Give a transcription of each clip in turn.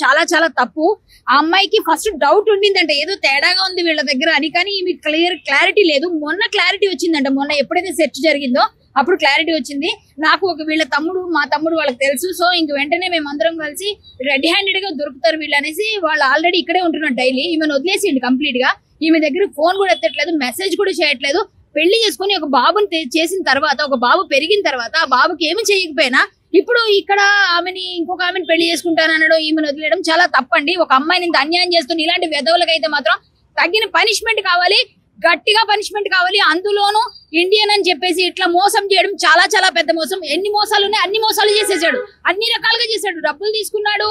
చాలా చాలా తప్పు. ఆ అమ్మాయికి ఫస్ట్ డౌట్ ఉండిందంట, ఏదో తేడాగా ఉంది వీళ్ళ దగ్గర అని, కానీ ఈమె క్లారిటీ లేదు. మొన్న క్లారిటీ వచ్చిందంట, మొన్న ఎప్పుడైతే సెర్చ్ జరిగిందో అప్పుడు క్లారిటీ వచ్చింది. నాకు వీళ్ళ తమ్ముడు, మా తమ్ముడు వాళ్ళకి తెలుసు. సో ఇంక వెంటనే మేమందరం కలిసి రెడ్ హ్యాండెడ్ గా దొరుకుతారు వీళ్ళు అనేసి, వాళ్ళు ఆల్రెడీ ఇక్కడే ఉంటున్నారు డైలీ. ఈమెను వదిలేసిండు కంప్లీట్ గా. ఈమె దగ్గర ఫోన్ కూడా ఎత్తట్లేదు, మెసేజ్ కూడా చేయట్లేదు. పెళ్లి చేసుకుని ఒక బాబుని చేసిన తర్వాత, ఒక బాబు పెరిగిన తర్వాత, ఆ బాబుకి ఏమి చేయకపోయినా ఇప్పుడు ఇక్కడ ఆమెని ఇంకొక ఆమెను పెళ్లి చేసుకుంటానడం, ఈమెను వదిలేయడం చాలా తప్పండి. ఒక అమ్మాయిని ఇంత అన్యాయం చేస్తున్న ఇలాంటి వెధవులకైతే మాత్రం తగిన పనిష్మెంట్ కావాలి, గట్టిగా పనిష్మెంట్ కావాలి. అందులోనూ ఇండియన్ అని చెప్పేసి ఇట్లా మోసం చేయడం చాలా చాలా పెద్ద మోసం. ఎన్ని మోసాలు ఉన్నాయి అన్ని మోసాలు చేసేసాడు, అన్ని రకాలుగా చేశాడు. డబ్బులు తీసుకున్నాడు,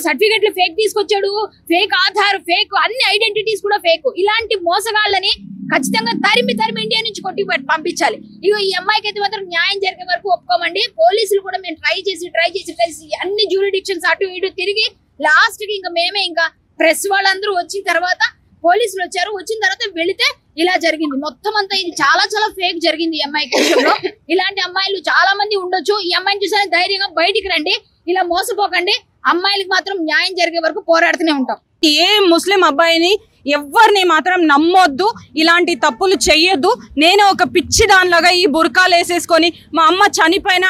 సర్టిఫికెట్లు ఫేక్ తీసుకొచ్చాడు, ఫేక్ ఆధార్ ఫేక్, అన్ని ఐడెంటిటీస్ కూడా ఫేక్. ఇలాంటి మోసగాళ్ళని ఖచ్చితంగా తరిమి ఇండియా నుంచి కొట్టి పంపించాలి. ఇగో ఈ అమ్మాయికి అయితే మాత్రం న్యాయం జరిగే వరకు ఒప్పుకోమండి. పోలీసులు కూడా మేము ట్రై చేసి అన్ని జ్యూరిడిక్షన్స్ అటు ఇటు తిరిగి లాస్ట్ కి ఇంకా మేమే, ఇంకా ప్రెస్ వాళ్ళందరూ వచ్చిన తర్వాత, పోలీసులు వచ్చారు, వచ్చిన తర్వాత వెళితే ఇలా జరిగింది. మొత్తం అంతా ఇది చాలా చాలా ఫేక్ జరిగింది ఈ అమ్మాయి విషయంలో. ఇలాంటి అమ్మాయిలు చాలా మంది ఉండొచ్చు. ఈ అమ్మాయిని చూసే ధైర్యంగా బయటికి రండి, ఇలా మోసపోకండి. అమ్మాయిలకు మాత్రం న్యాయం జరిగే వరకు పోరాడుతూనే ఉంటాం. ఏ ముస్లిం అబ్బాయిని ఎవరిని మాత్రం నమ్మొద్దు, ఇలాంటి తప్పులు చెయ్యొద్దు. నేను ఒక పిచ్చి దానిలాగా ఈ బుర్కాలు వేసేసుకొని మా అమ్మ చనిపోయినా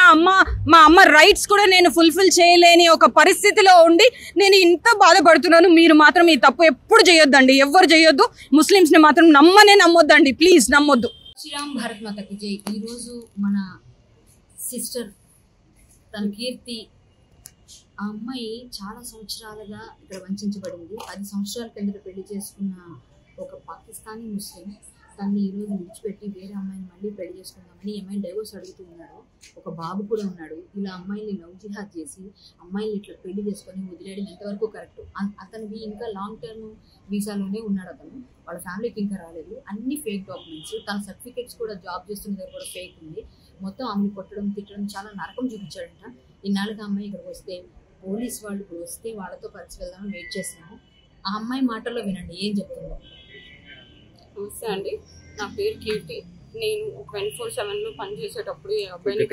మా అమ్మ రైట్స్ కూడా నేను ఫుల్ఫిల్ చేయలేని ఒక పరిస్థితిలో ఉండి నేను ఇంత బాధపడుతున్నాను. మీరు మాత్రం ఈ తప్పు ఎప్పుడు చేయొద్దండి, ఎవరు చేయొద్దు. ముస్లిమ్స్ని మాత్రం నమ్మొద్దండి, ప్లీజ్ నమ్మొద్దు. శ్రీరామ్ భారత్ మాతకి జై. ఈరోజు మన సిస్టర్ తన కీర్తి, ఆ అమ్మాయి చాలా సంవత్సరాలుగా ఇక్కడ వంచబడింది. 10 సంవత్సరాల కిందట పెళ్లి చేసుకున్న ఒక పాకిస్తానీ ముస్లిం తనని ఈరోజు విడిచిపెట్టి వేరే అమ్మాయిని మళ్ళీ పెళ్లి చేసుకుందామని ఈ అమ్మాయిని డైవోర్స్ అడుగుతూ ఉన్నాడు. ఒక బాబు కూడా ఉన్నాడు. ఇలా అమ్మాయిని లవ్ జిహాద్ చేసి అమ్మాయిని ఇట్లా పెళ్లి చేసుకొని వదిలేయడం ఎంతవరకు కరెక్ట్? అతనివి ఇంకా లాంగ్ టర్మ్ వీసాలోనే ఉన్నాడు అతను, వాళ్ళ ఫ్యామిలీకి ఇంకా రాలేదు. అన్ని ఫేక్ డాక్యుమెంట్స్, తన సర్టిఫికేట్స్ కూడా జాబ్ చేస్తున్న దగ్గర కూడా ఫేక్ ఉంది. మొత్తం ఆమెను కొట్టడం తిట్టడం చాలా నరకం చూపించాడంట. ఇన్నాళ్ళుగా అమ్మాయి ఇక్కడికి వస్తే, పోలీస్ వాళ్ళు ఇప్పుడు వస్తే వాళ్ళతో కలిసి వెళ్దామని వెయిట్ చేస్తున్నాము. ఆ అమ్మాయి మాటల్లో వినండి ఏం చెప్తుందో. నమస్తే అండి, నా పేరు కీర్తి. నేను 24/7లో పనిచేసేటప్పుడు ఈ అబ్బాయిని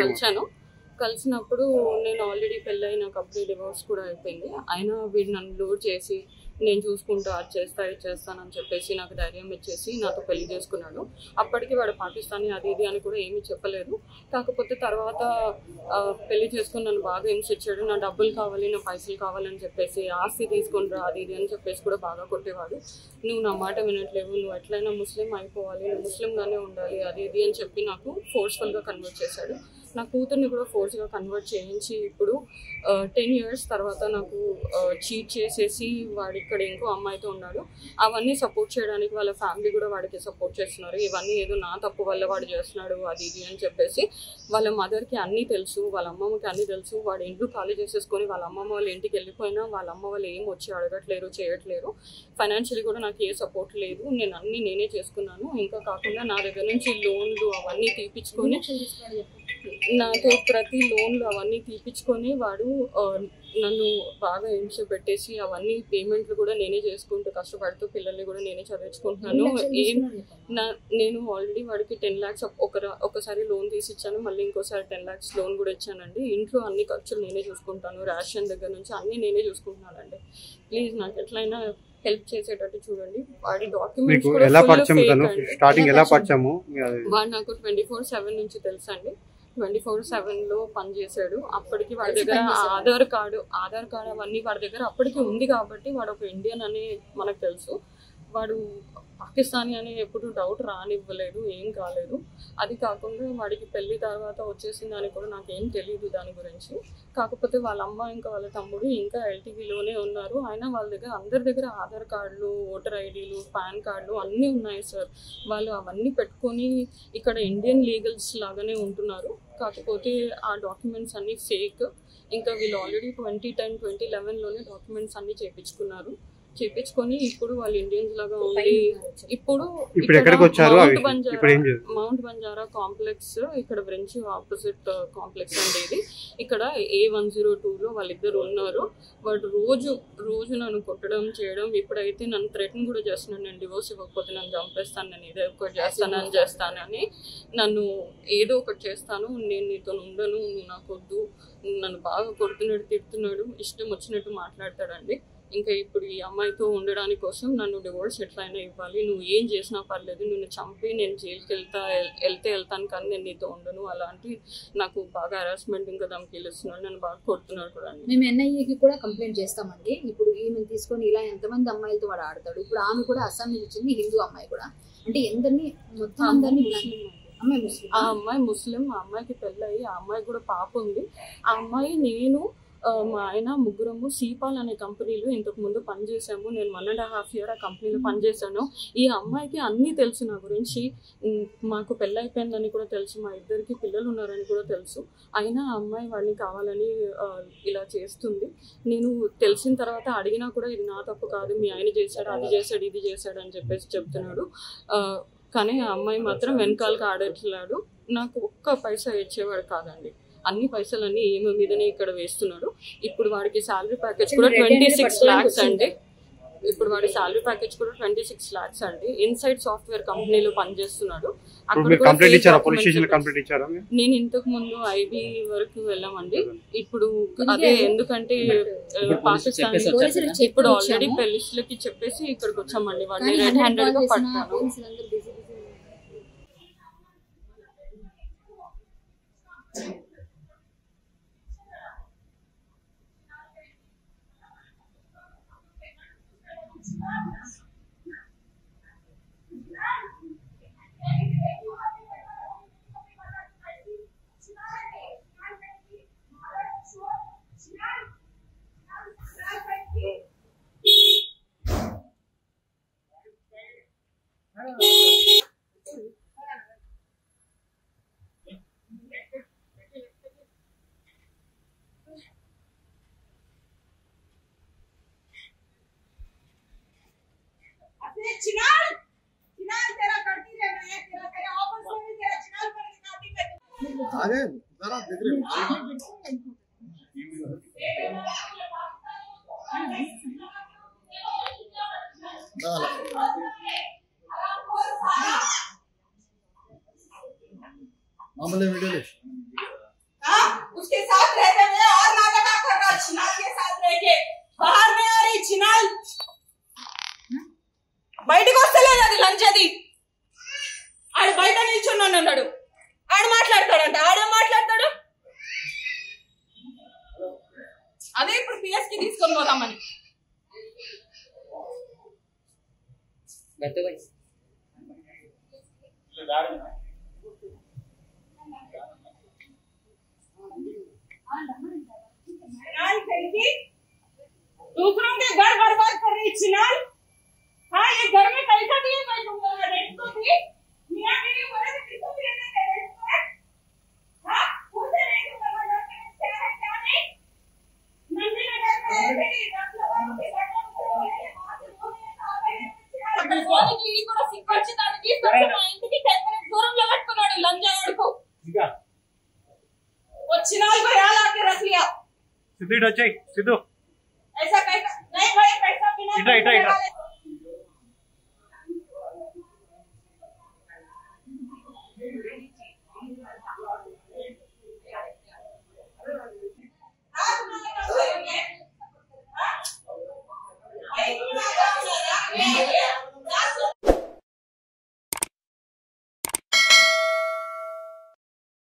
కలిసినప్పుడు నేను ఆల్రెడీ పెళ్ళి, నాకు అప్పుడే డివోర్స్ కూడా అయిపోయింది. అయినా వీడు నన్ను లోడ్ చేసి నేను చూసుకుంటూ అది చేస్తానని చెప్పేసి నాకు ధైర్యం ఇచ్చేసి నాతో పెళ్లి చేసుకున్నాడు. అప్పటికి వాడు పాకిస్తానీ అది ఇది అని కూడా ఏమీ చెప్పలేదు. కాకపోతే తర్వాత పెళ్లి చేసుకుని నన్ను బాగా హింసించాడు. నా డబ్బులు కావాలి, నా పైసలు కావాలని చెప్పేసి, ఆస్తి తీసుకుంటా అది ఇది అని చెప్పేసి కూడా బాగా కొట్టేవాడు. నువ్వు నా మాట వినట్లేవు, నువ్వు ఎట్లయినా ముస్లిం అయిపోవాలి, నువ్వు ముస్లింగానే ఉండాలి అది ఇది అని చెప్పి నాకు ఫోర్స్ఫుల్గా కన్వర్ట్ చేశాడు. నా కూతుర్ని కూడా ఫోర్స్గా కన్వర్ట్ చేయించి ఇప్పుడు 10 years తర్వాత నాకు చీట్ చేసేసి వాడు ఇక్కడ ఇంకో అమ్మాయితో ఉన్నాడు. అవన్నీ సపోర్ట్ చేయడానికి వాళ్ళ ఫ్యామిలీ కూడా వాడికి సపోర్ట్ చేస్తున్నారు. ఇవన్నీ ఏదో నా తప్పు వల్ల వాడు చేస్తున్నాడు అది ఇది అని చెప్పేసి వాళ్ళ మదర్కి అన్నీ తెలుసు, వాళ్ళ అమ్మమ్మకి అన్నీ తెలుసు. వాడు ఇంట్లో ఖాళీ చేసేసుకొని వాళ్ళ అమ్మమ్మ వాళ్ళ ఇంటికి వెళ్ళిపోయినా వాళ్ళ అమ్మ వాళ్ళు ఏం వచ్చి అడగట్లేరు, చేయట్లేరు. ఫైనాన్షియలీ కూడా నాకు ఏ సపోర్ట్ లేదు. నేను అన్నీ నేనే చేసుకున్నాను. ఇంకా కాకుండా నా దగ్గర నుంచి లోన్లు అవన్నీ తీపించుకొని, నాతో ప్రతి లోన్లు అవన్నీ తీపించుకొని వాడు నన్ను బాగా హింస పెట్టేసి అవన్నీ పేమెంట్లు కూడా నేనే చేసుకుంటూ కష్టపడుతూ పిల్లల్ని కూడా నేనే చదివించుకుంటున్నాను. నేను ఆల్రెడీ వాడికి 10 lakhs ఒకసారి లోన్ తీసి ఇచ్చాను, మళ్ళీ ఇంకోసారి 10 lakhs లోన్ కూడా ఇచ్చానండి. ఇంట్లో అన్ని ఖర్చులు నేనే చూసుకుంటాను, రేషన్ దగ్గర నుంచి అన్నీ నేనే చూసుకుంటున్నానండి. ప్లీజ్ నాకు ఎట్లయినా హెల్ప్ చేసేటట్టు చూడండి. వాడి డాక్యుమెంట్స్ వాడు నాకు 24/7 నుంచి తెలుసా అండి. 24/7లో పనిచేశాడు. అప్పటికి వాడి దగ్గర ఆధార్ కార్డు అవన్నీ వాడి దగ్గర అప్పటికి ఉంది కాబట్టి వాడు ఒక ఇండియన్ అని మనకు తెలుసు. వాడు పాకిస్తానీ అని ఎప్పుడు డౌట్ రానివ్వలేదు, ఏం కాలేదు. అది కాకుండా వాడికి పెళ్లి తర్వాత వచ్చేసిందని కూడా నాకేం తెలియదు దాని గురించి. కాకపోతే వాళ్ళ అమ్మ ఇంకా వాళ్ళ తమ్ముడు ఇంకా ఎల్టీవీలోనే ఉన్నారు. అయినా వాళ్ళ దగ్గర అందరి దగ్గర ఆధార్ కార్డులు, ఓటర్ ఐడీలు, పాన్ కార్డులు అన్నీ ఉన్నాయి సార్. వాళ్ళు అవన్నీ పెట్టుకొని ఇక్కడ ఇండియన్ లీగల్స్ లాగానే ఉంటున్నారు. కాకపోతే ఆ డాక్యుమెంట్స్ అన్నీ ఫేక్. ఇంకా వీళ్ళు ఆల్రెడీ 2010, 2011లోనే డాక్యుమెంట్స్ అన్నీ చేయించుకున్నారు. చేపించుకొని ఇప్పుడు వాళ్ళు ఇండియన్స్ లాగా ఉండి ఇప్పుడు ఎక్కడికి వచ్చారు? మౌంట్ బంజారా కాంప్లెక్స్ ఇక్కడ బ్రెంచ్ ఆపోజిట్ కాంప్లెక్స్ అండి ఇది. ఇక్కడ A102లో వాళ్ళిద్దరు ఉన్నారు. బట్ రోజు నన్ను కొట్టడం చేయడం, ఇప్పుడైతే నన్ను థ్రెటన్ కూడా చేస్తున్నాను, నేను డివోర్స్ ఇవ్వకపోతే నన్ను చంపేస్తాను, నేను ఏదో ఒకటి చేస్తానని నన్ను ఏదో ఒకటి చేస్తాను, నేను నీతో ఉండను, నాకు వద్దు, నన్ను బాగా కొడుతున్నాడు, తిడుతున్నాడు, ఇష్టం వచ్చినట్టు మాట్లాడతాడండి. ఇంకా ఇప్పుడు ఈ అమ్మాయితో ఉండడానికి కోసం నన్ను డివోర్స్ ఎట్లయినా ఇవ్వాలి, నువ్వు ఏం చేసినా పర్లేదు, నిన్ను చంపి నేను జైలుకి వెళ్తాను కానీ నేను నీతో ఉండను, అలాంటి నాకు బాగా హరాస్మెంట్ ఇంకా ధమకీలు ఇస్తున్నాడు, నన్ను బాగా కొడుతున్నాడు కూడా. మేము NIAకి కూడా కంప్లైంట్ చేస్తామండి. ఇప్పుడు ఈమెను తీసుకొని ఇలా ఎంతమంది అమ్మాయిలతో వాడు ఆడతాడు. ఇప్పుడు ఆమె కూడా అస్సాం నుంచి వచ్చింది, హిందూ అమ్మాయి కూడా. అంటే మొత్తం అందరినీ ఆ అమ్మాయి ముస్లిం, ఆ అమ్మాయికి పెళ్ళయి, ఆ అమ్మాయి కూడా పాప ఉంది. ఆ అమ్మాయి నేను మా ఆయన ముగ్గురము సీపాల్ అనే కంపెనీలో ఇంతకు ముందు పనిచేసాము. నేను 1.5 years ఆ కంపెనీలో పనిచేశాను. ఈ అమ్మాయికి అన్నీ తెలుసు నా గురించి, మాకు పెళ్ళైపోయిందని కూడా తెలుసు, మా ఇద్దరికి పిల్లలు ఉన్నారని కూడా తెలుసు. అయినా ఆ అమ్మాయి వాడిని కావాలని ఇలా చేస్తుంది. నేను తెలిసిన తర్వాత అడిగినా కూడా ఇది నా తప్పు కాదు, మీ ఆయన చేశాడు, అది చేశాడు, ఇది చేశాడు అని చెప్పేసి చెప్తున్నాడు. కానీ ఆ అమ్మాయి మాత్రం వెనకాలకి ఆడట్లేడు, నాకు ఒక్క పైసా ఇచ్చేవాడు కాదండి. అన్ని పైసలన్నీ ఈమె మీదనే ఇక్కడ వేస్తున్నాడు. ఇప్పుడు వాడికి శాలరీ ప్యాకేజ్ కూడా 26 lakhs అండి. ఇప్పుడు వాడి శాలరీ ప్యాకేజ్ కూడా 26 lakhs అండి. ఇన్సైడ్ సాఫ్ట్వేర్ కంపెనీలో పనిచేస్తున్నాడు. నేను ఇంతకు ముందు IB వరకు వెళ్ళామండి. ఇప్పుడు అదే ఎందుకంటే పాకిస్తాన్ ఇప్పుడు ఆల్రెడీ పెళ్లికి చెప్పేసి ఇక్కడికి వచ్చామండి. వాడిని రెడ్ హ్యాండెడ్ గా పట్టాను. आगे जरा देख रहे मामले वीडियो ले उसके साथ रहते हुए और नाटक कर रहा चिनाल के साथ रह के बाहर में आ रही चिनाल బయటికి వస్తలేదు, అది లంచది. ఆడు బయట నిల్చున్నాను అన్నాడు, ఆడు మాట్లాడతాడంట. ఆడేం మాట్లాడతాడు? అదే ఇప్పుడు PS కి తీసుకొని పోదామని. दूसरों के घर बर्बाद कर रही चिनाल. हाँ, ये घर में पैसा दिए मैं दूंगा, रेंट को भी मियां के लिए बोले तो किसको भी रहने दे रेंट पर. हाँ, उसे रेंट को करवा के क्या है क्या नहीं. नंदी नगर में मेरी 10 लाख के बैठा बोलने की కూడా సిగ్గొచ్చిందానికి మా ఇంటికి 10 minutes దూరంలో పెట్టుకున్నాడు లంజాడుకు. వచ్చినాల్ को यहाँ लाके रख लिया. सिद्धू इधर चल, सिद्धू ऐसा कैसा नहीं भाई, पैसा बिना इधर